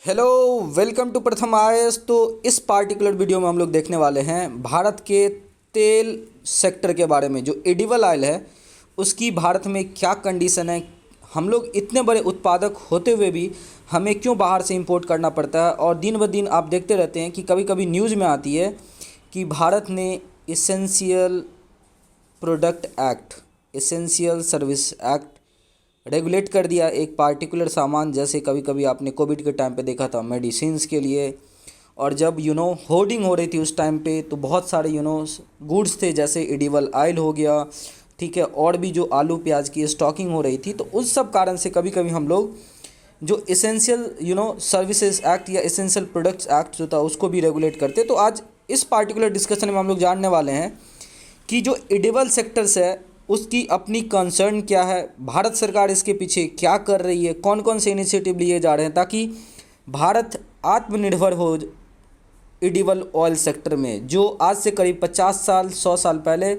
Hello, welcome to प्रथम IAS. तो इस पार्टिकुलर वीडियो में हम लोग देखने वाले हैं भारत के तेल सेक्टर के बारे में। जो एडिबल ऑयल है उसकी भारत में क्या कंडीशन है, हम लोग इतने बड़े उत्पादक होते हुए भी हमें क्यों बाहर से इंपोर्ट करना पड़ता है। और दिन ब दिन आप देखते रहते हैं कि कभी कभी न्यूज़ में आती है कि भारत ने essential product act, essential service act regulate कर दिया एक पार्टिकुलर सामान। जैसे कभी कभी आपने कोविड के टाइम पे देखा था मेडिसिन्स के लिए, और जब होर्डिंग हो रही थी उस टाइम पे, तो बहुत सारे गुड्स थे जैसे एडिबल ऑयल हो गया, ठीक है, और भी जो आलू प्याज की स्टॉकिंग हो रही थी। तो उस सब कारण से कभी कभी हम लोग जो इसेंशियल सर्विसेज एक्ट या इसेंशियल प्रोडक्ट्स एक्ट जो था उसको भी रेगुलेट करते। तो आज इस पार्टिकुलर डिस्कशन में हम लोग जानने वाले हैं कि जो एडिबल सेक्टर्स है उसकी अपनी कंसर्न क्या है, भारत सरकार इसके पीछे क्या कर रही है, कौन कौन से इनिशिएटिव लिए जा रहे हैं ताकि भारत आत्मनिर्भर हो एडिबल ऑयल सेक्टर में। जो आज से करीब 50 साल 100 साल पहले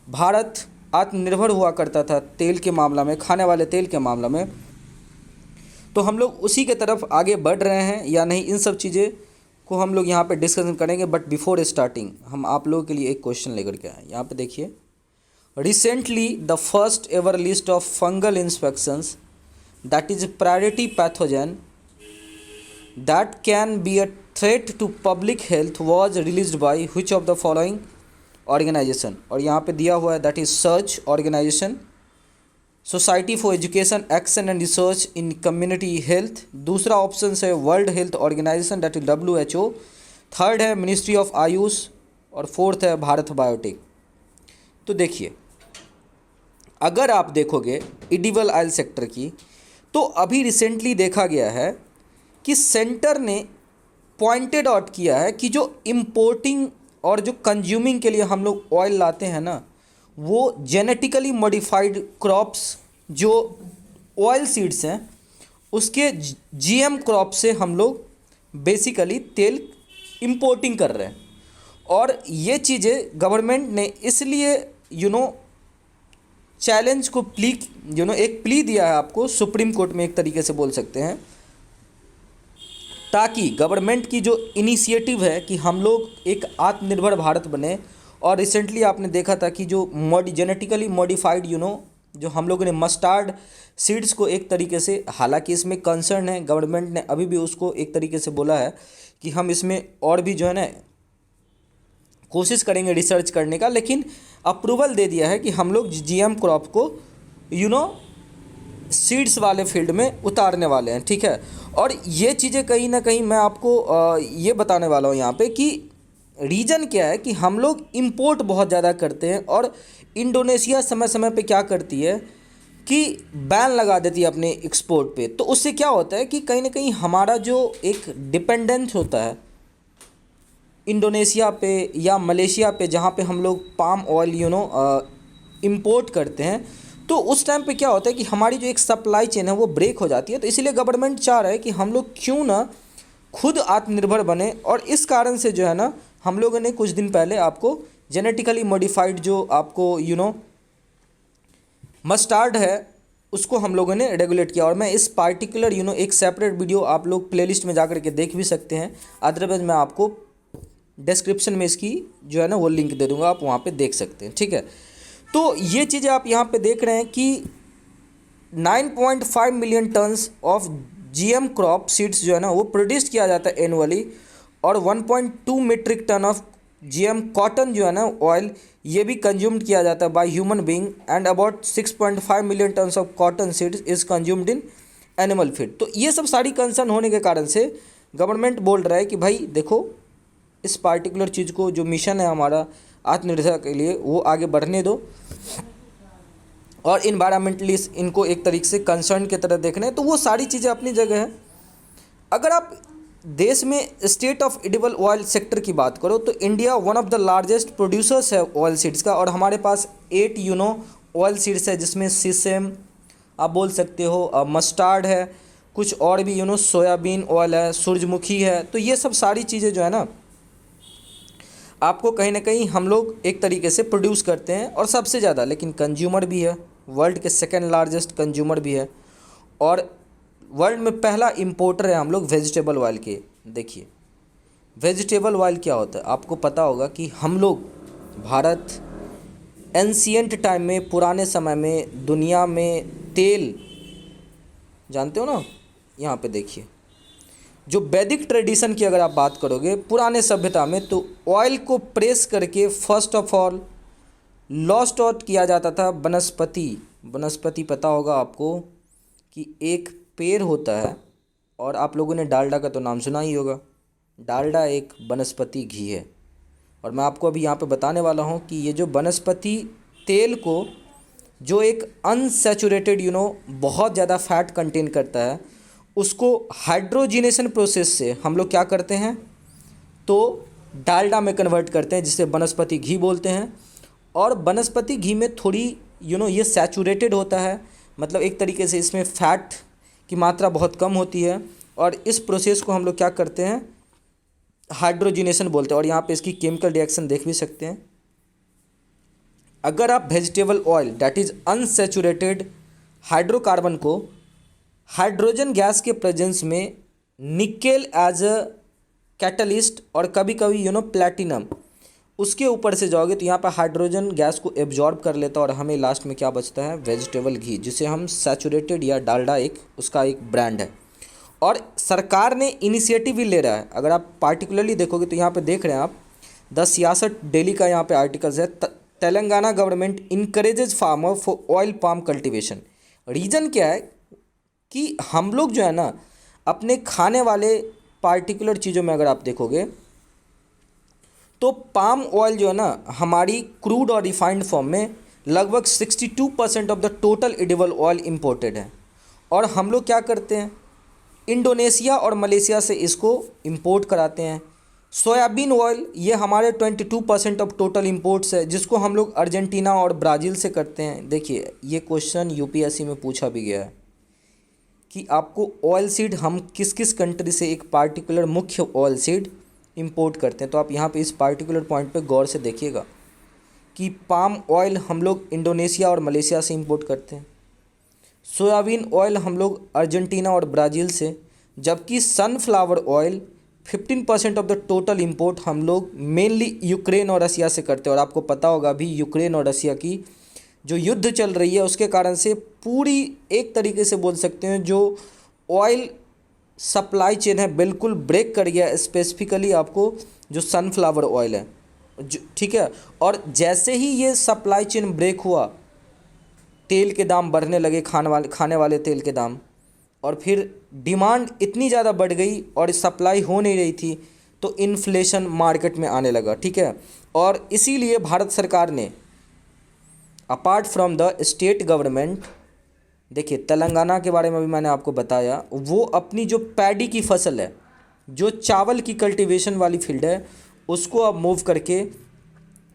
भारत आत्मनिर्भर हुआ करता था तेल के मामला में, खाने वाले तेल के मामला में, तो हम लोग उसी के तरफ आगे बढ़ रहे हैं या नहीं, इन सब चीज़ें को हम लोग यहाँ पे डिस्कशन करेंगे। बट बिफोर स्टार्टिंग हम आप लोगों के लिए एक क्वेश्चन लेकर के आए। यहाँ पे देखिए, recently the first ever list of fungal inspections, that is priority pathogen that can be a threat to public health, was released by which of the following organization। और यहाँ पे दिया हुआ है that is search organisation, society for education action and research in community health, दूसरा option है world health organisation that is WHO, third है ministry of AYUSH, और फोर्थ है भारत बायोटेक। तो देखिए, अगर आप देखोगे एडिबल ऑयल सेक्टर की, तो अभी रिसेंटली देखा गया है कि सेंटर ने पॉइंटेड आउट किया है कि जो इम्पोर्टिंग और जो कंज्यूमिंग के लिए हम लोग ऑयल लाते हैं ना, वो जेनेटिकली मॉडिफाइड क्रॉप्स जो ऑयल सीड्स हैं उसके GM क्रॉप से हम लोग बेसिकली तेल इम्पोर्टिंग कर रहे हैं। और ये चीज़ें गवर्नमेंट ने इसलिए चैलेंज को एक प्ली दिया है आपको सुप्रीम कोर्ट में, एक तरीके से बोल सकते हैं, ताकि गवर्नमेंट की जो इनिशिएटिव है कि हम लोग एक आत्मनिर्भर भारत बने। और रिसेंटली आपने देखा था कि जो जेनेटिकली मॉडिफाइड जो हम लोगों ने मस्टर्ड सीड्स को एक तरीके से, हालांकि इसमें कंसर्न है, गवर्नमेंट ने अभी भी उसको एक तरीके से बोला है कि हम इसमें और भी जो है ना कोशिश करेंगे रिसर्च करने का, लेकिन अप्रूवल दे दिया है कि हम लोग GM क्रॉप को सीड्स वाले फील्ड में उतारने वाले हैं, ठीक है। और ये चीज़ें कहीं ना कहीं मैं आपको ये बताने वाला हूँ यहाँ पे कि रीज़न क्या है कि हम लोग इंपोर्ट बहुत ज़्यादा करते हैं। और इंडोनेशिया समय समय पे क्या करती है कि बैन लगा देती है अपने एक्सपोर्ट पे। तो उससे क्या होता है कि कहीं ना कहीं हमारा जो एक डिपेंडेंस होता है इंडोनेशिया पे या मलेशिया पे, जहाँ पे हम लोग पाम ऑयल इंपोर्ट करते हैं, तो उस टाइम पे क्या होता है कि हमारी जो एक सप्लाई चेन है वो ब्रेक हो जाती है। तो इसीलिए गवर्नमेंट चाह रहा है कि हम लोग क्यों ना खुद आत्मनिर्भर बने। और इस कारण से जो है ना, हम लोगों ने कुछ दिन पहले आपको जेनेटिकली मॉडिफाइड जो आपको मस्टर्ड है उसको हम लोगों ने रेगुलेट किया। और मैं इस पार्टिकुलर एक सेपरेट वीडियो आप लोग प्लेलिस्ट में जाकर के देख भी सकते हैं, अदरवाइज मैं आपको डिस्क्रिप्शन में इसकी जो है ना वो लिंक दे दूंगा, आप वहाँ पे देख सकते हैं, ठीक है। तो ये चीज़ें आप यहाँ पे देख रहे हैं कि 9.5 million tons of GM crop seeds जो है ना वो प्रोड्यूस किया जाता है एनुअली, और 1.2 metric tonne of GM cotton जो है ना ऑयल, ये भी कंज्यूम्ड किया जाता है by human being, and about 6.5 million tons of cotton seeds is consumed in animal feed. तो ये सब सारी कंसर्न होने के कारण से गवर्नमेंट बोल रहा है कि भाई देखो, इस पार्टिकुलर चीज़ को, जो मिशन है हमारा आत्मनिर्भरता के लिए, वो आगे बढ़ने दो। और इन्वायरमेंटलिस्ट इनको एक तरीके से कंसर्न की तरह देखना है। तो वो सारी चीज़ें अपनी जगह है। अगर आप देश में state of edible oil sector की बात करो, तो India one of the largest producers है ऑयल सीड्स का। और हमारे पास 8 ऑयल सीड्स है, जिसमें सीसेम आप बोल सकते हो, मस्टर्ड है, कुछ और भी सोयाबीन ऑयल है, सूरजमुखी है। तो ये सब सारी चीज़ें जो है ना आपको कहीं ना कहीं हम लोग एक तरीके से प्रोड्यूस करते हैं, और सबसे ज़्यादा, लेकिन कंज्यूमर भी है, वर्ल्ड के सेकेंड लार्जेस्ट कंज्यूमर भी है। और वर्ल्ड में पहला इम्पोर्टर है हम लोग वेजिटेबल ऑयल के। देखिए वेजिटेबल ऑयल क्या होता है, आपको पता होगा कि हम लोग भारत एंशियंट टाइम में, पुराने समय में दुनिया में तेल, जानते हो ना, यहाँ पे देखिए जो वैदिक ट्रेडिशन की अगर आप बात करोगे पुराने सभ्यता में, तो ऑयल को प्रेस करके first of all lost out किया जाता था वनस्पति। वनस्पति पता होगा आपको कि एक पेड़ होता है, और आप लोगों ने डालडा का तो नाम सुना ही होगा। डालडा एक वनस्पति घी है, और मैं आपको अभी यहाँ पे बताने वाला हूँ कि ये जो वनस्पति तेल को, जो एक अनसैचुरेटेड बहुत ज़्यादा फैट कंटेन करता है, उसको हाइड्रोजिनेशन प्रोसेस से हम लोग क्या करते हैं, तो डालडा में कन्वर्ट करते हैं, जिसे वनस्पति घी बोलते हैं। और वनस्पति घी में थोड़ी ये सैचुरेटेड होता है, मतलब एक तरीके से इसमें फैट की मात्रा बहुत कम होती है, और इस प्रोसेस को हम लोग क्या करते हैं, हाइड्रोजिनेशन बोलते हैं। और यहाँ पे इसकी केमिकल रिएक्शन देख भी सकते हैं। अगर आप vegetable oil that is unsaturated hydrocarbon को हाइड्रोजन गैस के प्रेजेंस में निकेल एज अ कैटलिस्ट, और कभी कभी प्लैटिनम, उसके ऊपर से जाओगे तो यहाँ पर हाइड्रोजन गैस को एब्जॉर्ब कर लेता है, और हमें लास्ट में क्या बचता है, वेजिटेबल घी, जिसे हम सैचुरेटेड या डालडा उसका एक ब्रांड है। और सरकार ने इनिशिएटिव भी ले रहा है। अगर आप पार्टिकुलरली देखोगे तो यहाँ पे देख रहे हैं आप, 1066 डेली का यहाँ पे आर्टिकल्स है, Telangana government encourages farmer for oil palm cultivation. Reason क्या है कि हम लोग जो है ना, अपने खाने वाले पार्टिकुलर चीज़ों में अगर आप देखोगे तो पाम ऑयल जो है ना, हमारी क्रूड और रिफाइंड फॉर्म में लगभग 62% of the total edible oil imported है। और हम लोग क्या करते हैं, इंडोनेशिया और मलेशिया से इसको इंपोर्ट कराते हैं। सोयाबीन ऑयल ये हमारे 22% ऑफ टोटल इंपोर्ट्स है, जिसको हम लोग अर्जेंटीना और ब्राज़ील से करते हैं। देखिए ये क्वेश्चन यूपीएससी में पूछा भी गया है कि आपको ऑयल सीड हम किस किस कंट्री से एक पार्टिकुलर मुख्य ऑयल सीड इंपोर्ट करते हैं। तो आप यहाँ पे इस पार्टिकुलर पॉइंट पे गौर से देखिएगा कि पाम ऑयल हम लोग इंडोनेशिया और मलेशिया से इंपोर्ट करते हैं, सोयाबीन ऑयल हम लोग अर्जेंटीना और ब्राज़ील से, जबकि sunflower oil 15% of the total import हम लोग मेनली यूक्रेन और रसिया से करते हैं। और आपको पता होगा अभी यूक्रेन और रसिया की जो युद्ध चल रही है, उसके कारण से पूरी एक तरीके से बोल सकते हैं जो ऑयल सप्लाई चेन है बिल्कुल ब्रेक कर गया, स्पेसिफिकली आपको जो सनफ्लावर ऑयल है, ठीक है। और जैसे ही ये सप्लाई चेन ब्रेक हुआ, तेल के दाम बढ़ने लगे, खाने वाले तेल के दाम, और फिर डिमांड इतनी ज़्यादा बढ़ गई और सप्लाई हो नहीं रही थी, तो इन्फ्लेशन मार्केट में आने लगा, ठीक है। और इसीलिए भारत सरकार ने apart from the state government, देखिए तेलंगाना के बारे में भी मैंने आपको बताया, वो अपनी जो पैडी की फसल है, जो चावल की कल्टीवेशन वाली फील्ड है, उसको अब मूव करके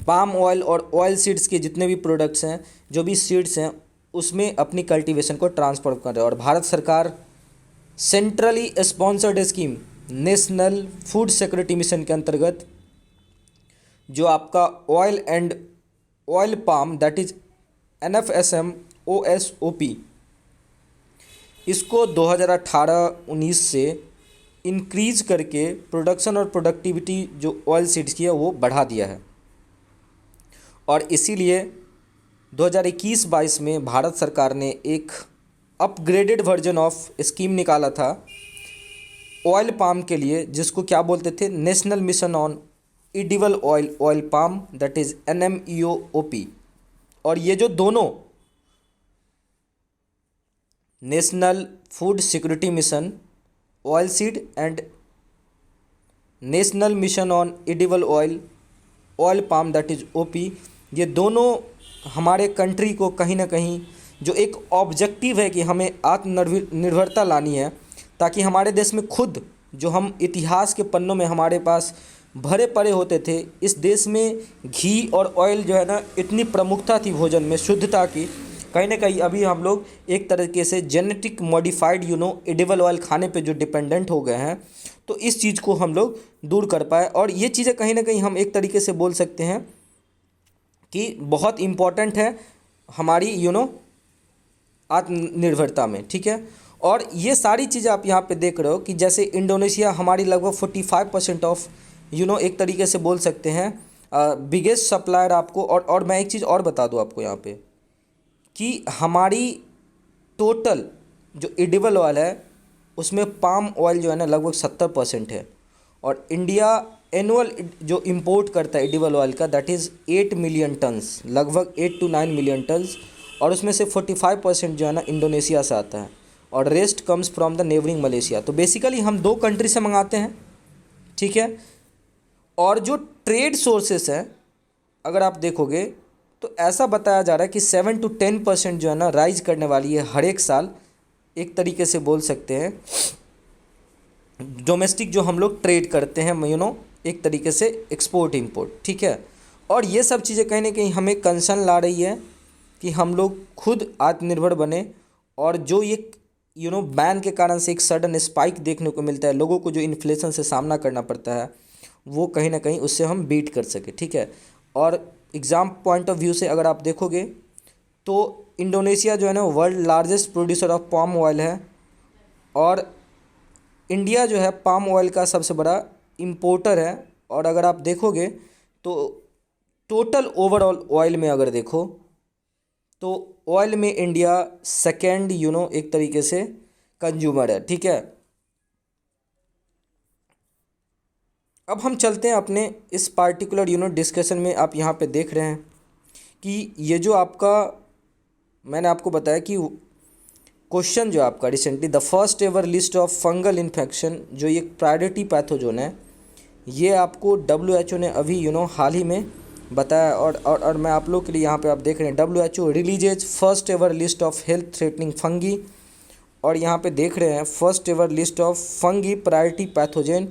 पाम ऑयल और ऑयल सीड्स के जितने भी प्रोडक्ट्स हैं, जो भी सीड्स हैं, उसमें अपनी कल्टीवेशन को ट्रांसफर कर रहे हैं। और भारत सरकार centrally sponsored scheme national food security mission के अंतर्गत जो आपका oil and oil palm that is NFSM OSOP, इसको 2018-19 से इंक्रीज करके प्रोडक्शन और प्रोडक्टिविटी जो ऑयल सीड्स की है वो बढ़ा दिया है। और इसीलिए 2021-22 में भारत सरकार ने एक अपग्रेडेड वर्जन ऑफ स्कीम निकाला था ऑयल पाम के लिए, जिसको क्या बोलते थे, national mission on edible oil palm that is NMEO-OP। और ये जो दोनों national food security mission oil seed and national mission on edible oil palm that is OP, ये दोनों हमारे कंट्री को कहीं ना कहीं जो एक ऑब्जेक्टिव है कि हमें आत्मनिर्भरता लानी है, ताकि हमारे देश में खुद जो हम इतिहास के पन्नों में हमारे पास भरे पड़े होते थे, इस देश में घी और ऑयल जो है ना, इतनी प्रमुखता थी भोजन में, शुद्धता की, कहीं ना कहीं अभी हम लोग एक तरीके से जेनेटिक मॉडिफाइड एडिबल ऑयल खाने पे जो डिपेंडेंट हो गए हैं, तो इस चीज़ को हम लोग दूर कर पाए। और ये चीज़ें कहीं ना कहीं हम एक तरीके से बोल सकते हैं कि बहुत इम्पॉर्टेंट है हमारी आत्मनिर्भरता में, ठीक है। और ये सारी चीज़ें आप यहाँ पे देख रहे हो कि जैसे इंडोनेशिया हमारी लगभग 45% ऑफ एक तरीके से बोल सकते हैं बिगेस्ट सप्लायर आपको। और मैं एक चीज़ और बता दूँ आपको यहाँ पे कि हमारी टोटल जो एडिबल ऑयल है उसमें पाम ऑयल जो है ना लगभग 70% है। और इंडिया एनुअल जो इंपोर्ट करता है एडिबल ऑयल का दैट इज़ 8 मिलियन टन्स, लगभग 8 to 9 मिलियन टन्स। और उसमें से 45% जो है ना इंडोनेशिया से आता है और rest comes from the neighbouring Malaysia. तो बेसिकली हम 2 कंट्री से मंगाते हैं, ठीक है। और जो ट्रेड सोर्सेस हैं अगर आप देखोगे तो ऐसा बताया जा रहा है कि 7 to 10% जो है ना राइज करने वाली है हर एक साल, एक तरीके से बोल सकते हैं डोमेस्टिक जो हम लोग ट्रेड करते हैं एक तरीके से एक्सपोर्ट इंपोर्ट, ठीक है। और ये सब चीज़ें कहीं ना कहीं हमें कंसर्न ला रही है कि हम लोग खुद आत्मनिर्भर बने। और जो ये बैन के कारण से एक सडन स्पाइक देखने को मिलता है, लोगों को जो इन्फ्लेशन से सामना करना पड़ता है वो कहीं ना कहीं उससे हम बीट कर सके, ठीक है। और एग्ज़ाम पॉइंट ऑफ व्यू से अगर आप देखोगे तो इंडोनेशिया जो है ना world largest producer of palm oil है और इंडिया जो है पाम ऑयल का सबसे बड़ा इंपोर्टर है। और अगर आप देखोगे तो टोटल ओवरऑल ऑयल में अगर देखो तो ऑयल में इंडिया सेकेंड एक तरीके से कंज्यूमर है, ठीक है। अब हम चलते हैं अपने इस पार्टिकुलर डिस्कशन में। आप यहाँ पे देख रहे हैं कि ये जो आपका मैंने आपको बताया कि क्वेश्चन जो आपका recently the first ever list of fungal infection जो ये प्रायोरिटी पैथोजन है, ये आपको WHO ने अभी हाल ही में बताया। और मैं आप लोग के लिए यहाँ पे आप देख रहे हैं WHO releases first ever list of health threatening fungi. और यहाँ पे देख रहे हैं first ever list of fungi priority pathogen.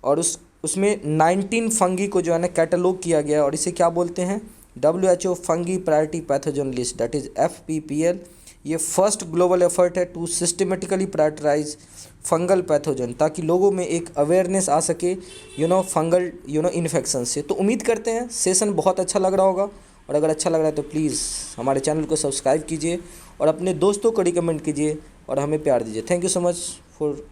और उसमें 19 फंगी को जो है ना कैटलॉग किया गया है और इसे क्या बोलते हैं WHO fungi priority pathogen list, that is FPPL। ये फर्स्ट ग्लोबल एफर्ट है to systematically prioritise fungal pathogen, ताकि लोगों में एक अवेयरनेस आ सके फंगल इन्फेक्शन से। तो उम्मीद करते हैं सेशन बहुत अच्छा लग रहा होगा। और अगर अच्छा लग रहा है तो प्लीज़ हमारे चैनल को सब्सक्राइब कीजिए और अपने दोस्तों को रिकमेंड कीजिए और हमें प्यार दीजिए। Thank you so much for